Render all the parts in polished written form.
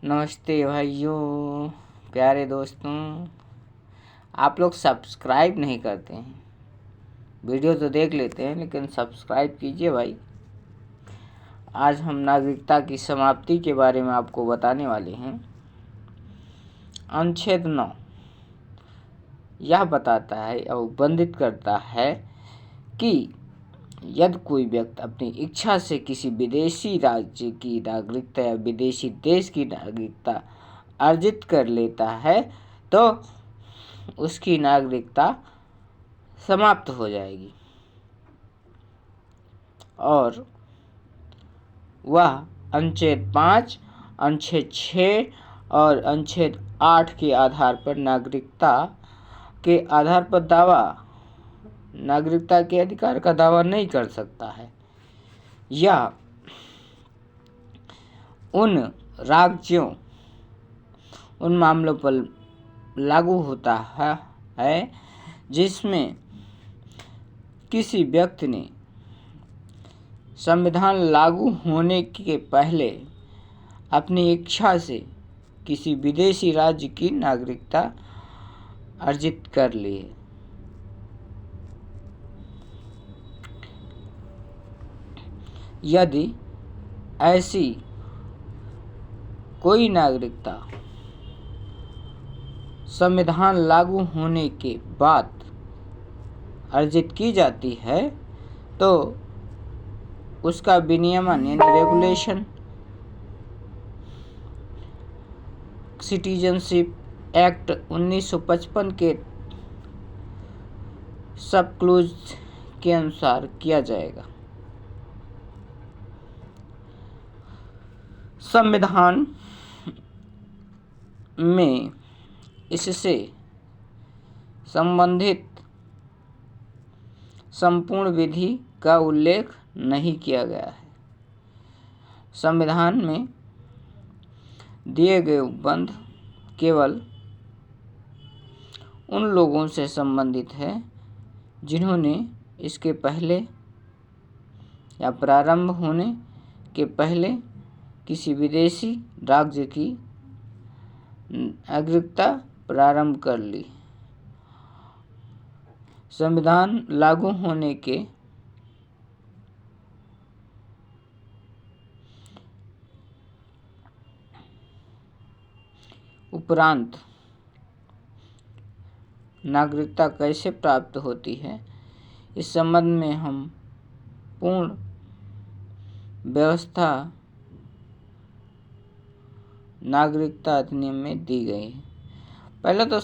नमस्ते भाइयों, प्यारे दोस्तों। आप लोग सब्सक्राइब नहीं करते हैं। वीडियो तो देख लेते हैं लेकिन सब्सक्राइब कीजिए भाई। आज हम नागरिकता की समाप्ति के बारे में आपको बताने वाले हैं। अनुच्छेद 9 यह बताता है या उल्लंघित करता है कि यदि कोई व्यक्ति अपनी इच्छा से किसी विदेशी राज्य की नागरिकता या विदेशी देश की नागरिकता अर्जित कर लेता है तो उसकी नागरिकता समाप्त हो जाएगी और वह अनुच्छेद 5, अनुच्छेद 6 और अनुच्छेद 8 के आधार पर नागरिकता के आधार पर नागरिकता के अधिकार का दावा नहीं कर सकता है या उन राज्यों उन मामलों पर लागू होता है जिसमें किसी व्यक्ति ने संविधान लागू होने के पहले अपनी इच्छा से किसी विदेशी राज्य की नागरिकता अर्जित कर ली है। यदि ऐसी कोई नागरिकता संविधान लागू होने के बाद अर्जित की जाती है तो उसका विनियमन यानी रेगुलेशन सिटीजनशिप एक्ट 1955 के सब क्लॉज के अनुसार किया जाएगा। संविधान में इससे संबंधित संपूर्ण विधि का उल्लेख नहीं किया गया है। संविधान में दिए गए उपबंध केवल उन लोगों से संबंधित है जिन्होंने इसके पहले या प्रारंभ होने के पहले किसी विदेशी राज्य की नागरिकता प्रारंभ कर ली। संविधान लागू होने के उपरांत नागरिकता कैसे प्राप्त होती है, इस संबंध में हम पूर्ण व्यवस्था नागरिकता अधिनियम में दी गई है। पहले तो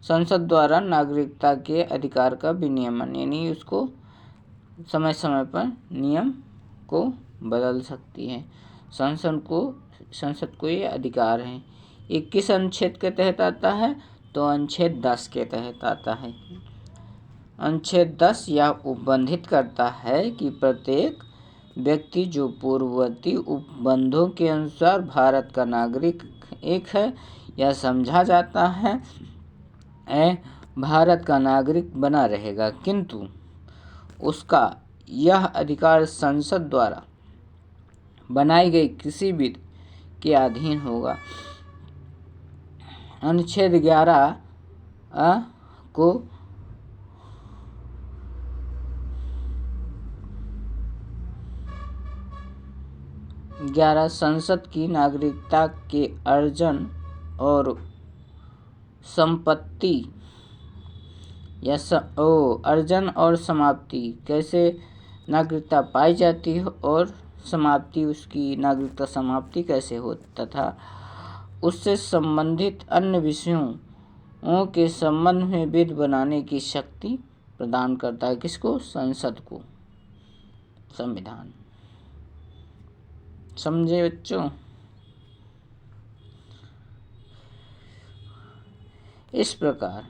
संसद द्वारा नागरिकता के अधिकार का विनियमन यानी उसको समय समय पर नियम को बदल सकती है। संसद को ये अधिकार है। ये किस अनुच्छेद के तहत आता है तो अनुच्छेद 10 के तहत आता है। अनुच्छेद 10 यह उपबंधित करता है कि प्रत्येक व्यक्ति जो पूर्ववर्ती उपबंधों के अनुसार भारत का नागरिक एक है या समझा जाता है भारत का नागरिक बना रहेगा, किंतु उसका यह अधिकार संसद द्वारा बनाई गई किसी विधि के अधीन होगा। अनुच्छेद 11 को संसद की नागरिकता के अर्जन और संपत्ति या अर्जन और समाप्ति कैसे नागरिकता पाई जाती है और समाप्ति उसकी नागरिकता समाप्ति कैसे हो तथा उससे संबंधित अन्य विषयों के संबंध में विधि बनाने की शक्ति प्रदान करता है। किसको? संसद को। संविधान समझे बच्चों? इस प्रकार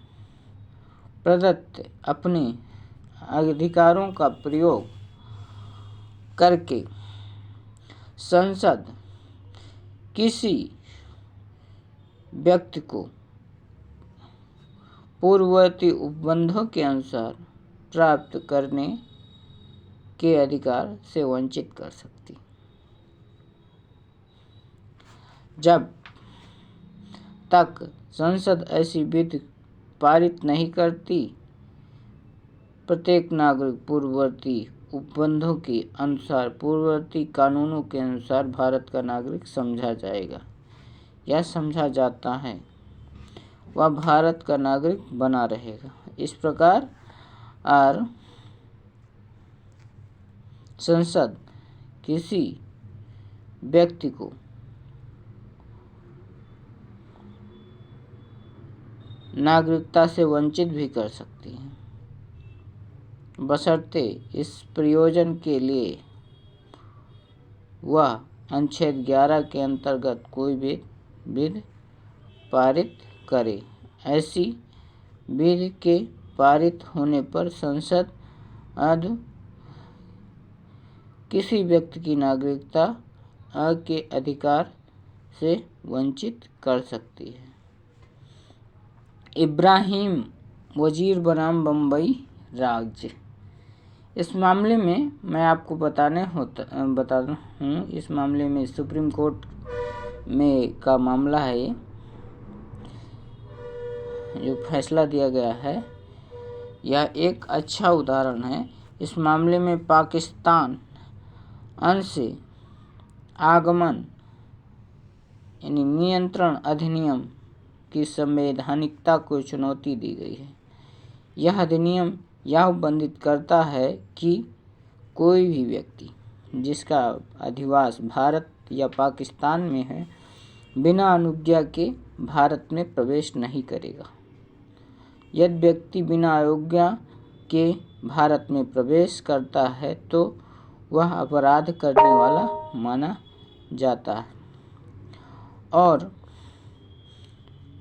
प्रदत्त अपने अधिकारों का प्रयोग करके संसद किसी व्यक्ति को पूर्ववर्ती उपबंधों के अनुसार प्राप्त करने के अधिकार से वंचित कर सकती। जब तक संसद ऐसी विधि पारित नहीं करती, प्रत्येक नागरिक पूर्ववर्ती उपबंधों के अनुसार, पूर्ववर्ती कानूनों के अनुसार भारत का नागरिक समझा जाएगा या समझा जाता है, वह भारत का नागरिक बना रहेगा। इस प्रकार संसद किसी व्यक्ति को नागरिकता से वंचित भी कर सकती है, बशर्ते इस प्रयोजन के लिए वह अनुच्छेद 11 के अंतर्गत कोई भी विधि पारित करे। ऐसी विधि के पारित होने पर संसद किसी व्यक्ति की नागरिकता के अधिकार से वंचित कर सकती है। इब्राहिम वजीर बनाम बम्बई राज्य। इस मामले में मैं आपको बता हूँ, इस मामले में सुप्रीम कोर्ट में का मामला है। ये जो फैसला दिया गया है यह एक अच्छा उदाहरण है। इस मामले में पाकिस्तान अंश आगमन यानी नियंत्रण अधिनियम की संवैधानिकता को चुनौती दी गई है। यह अधिनियम यह उल्लेख करता है कि कोई भी व्यक्ति जिसका अधिवास भारत या पाकिस्तान में है, बिना अनुज्ञा के भारत में प्रवेश नहीं करेगा। यदि व्यक्ति बिना अनुज्ञा के भारत में प्रवेश करता है तो वह अपराध करने वाला माना जाता है और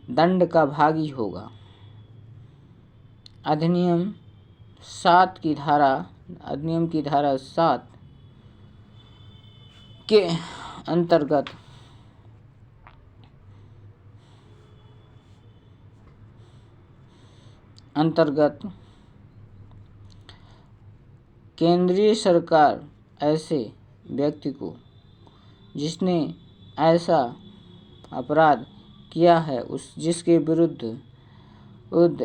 दंड का भागी होगा। अधिनियम की धारा 7 के अंतर्गत केंद्रीय सरकार ऐसे व्यक्ति को जिसने ऐसा अपराध किया है जिसके विरुद्ध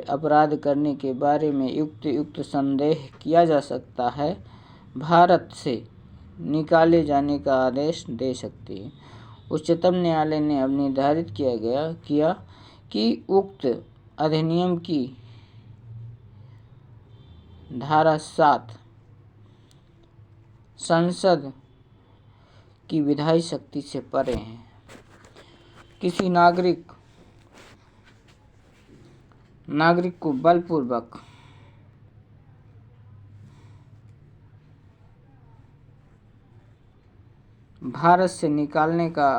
अपराध करने के बारे में युक्त संदेह किया जा सकता है, भारत से निकाले जाने का आदेश दे सकती है। उच्चतम न्यायालय ने अब निर्धारित किया कि उक्त अधिनियम की धारा 7 संसद की विधायी शक्ति से परे है। किसी नागरिक को बलपूर्वक भारत से निकालने का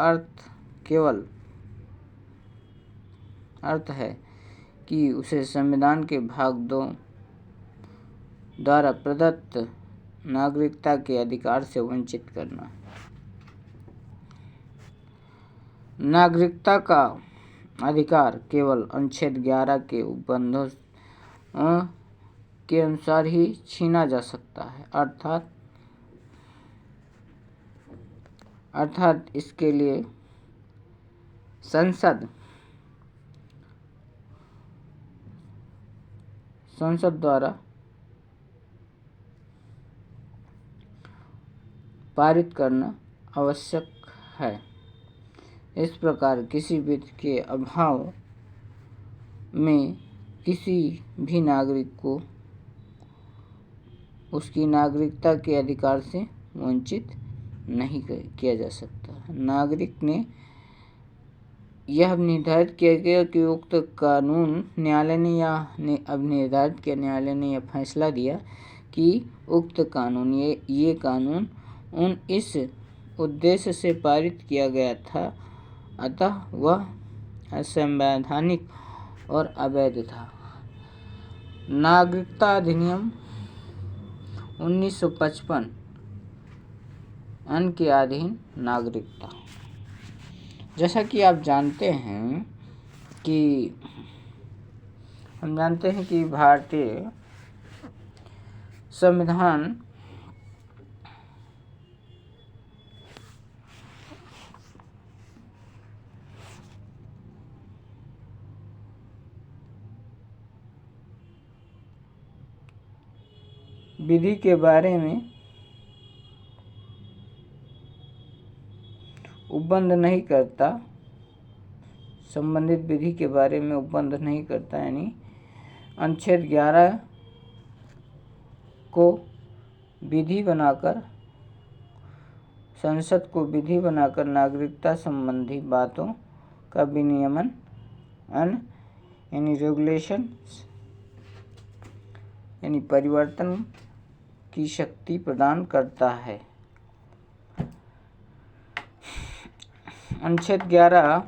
अर्थ है कि उसे संविधान के भाग 2 द्वारा प्रदत्त नागरिकता के अधिकार से वंचित करना। नागरिकता का अधिकार केवल अनुच्छेद 11 के उपबंधों के अनुसार ही छीना जा सकता है, अर्थात इसके लिए संसद द्वारा पारित करना आवश्यक है। इस प्रकार किसी विधि के अभाव में किसी भी नागरिक को उसकी नागरिकता के अधिकार से वंचित नहीं किया जा सकता। नागरिक ने यह निर्धारित किया गया कि उक्त कानून न्यायालय ने यह फैसला दिया कि उक्त कानून ये कानून इस उद्देश्य से पारित किया गया था, अतः वह असंवैधानिक और अवैध था। नागरिकता अधिनियम 1955 के अधीन नागरिकता। जैसा कि आप जानते हैं कि भारतीय संविधान विधि के बारे में उपबंध नहीं करता, संबंधित विधि के बारे में उपबंध नहीं करता, यानी अनुच्छेद 11 को विधि बनाकर संसद को विधि बनाकर नागरिकता संबंधी बातों का विनियमन यानी रेगुलेशन यानी परिवर्तन की शक्ति प्रदान करता है। अनुच्छेद 11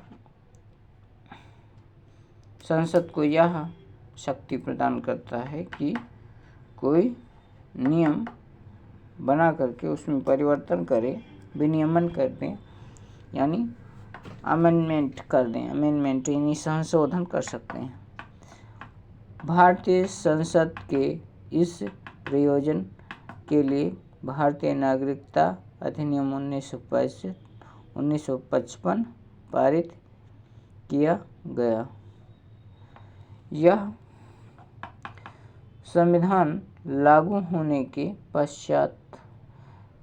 संसद को यह शक्ति प्रदान करता है कि कोई नियम बना करके उसमें परिवर्तन करे, विनियमन कर दें, यानी अमेंडमेंट कर दें। अमेंडमेंट यानी संशोधन कर सकते हैं। भारतीय संसद के इस प्रयोजन के लिए भारतीय नागरिकता अधिनियम 1955 पारित किया गया। यह संविधान लागू होने के पश्चात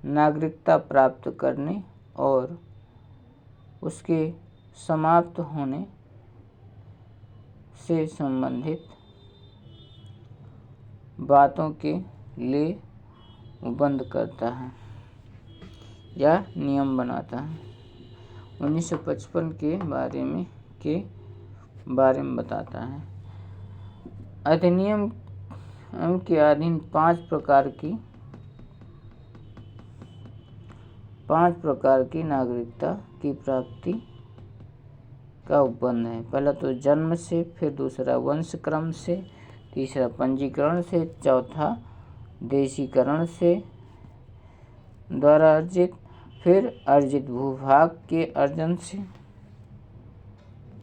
नागरिकता प्राप्त करने और उसके समाप्त होने से संबंधित बातों के लिए उपबंध करता है या नियम बनाता है। 1955 के बारे में बताता है। अधिनियम के अधीन 5 प्रकार की नागरिकता की प्राप्ति का उपबंध है। पहला तो जन्म से, फिर दूसरा वंश क्रम से, तीसरा पंजीकरण से, चौथा देशीकरण से द्वारा अर्जित, फिर अर्जित भूभाग के अर्जन से,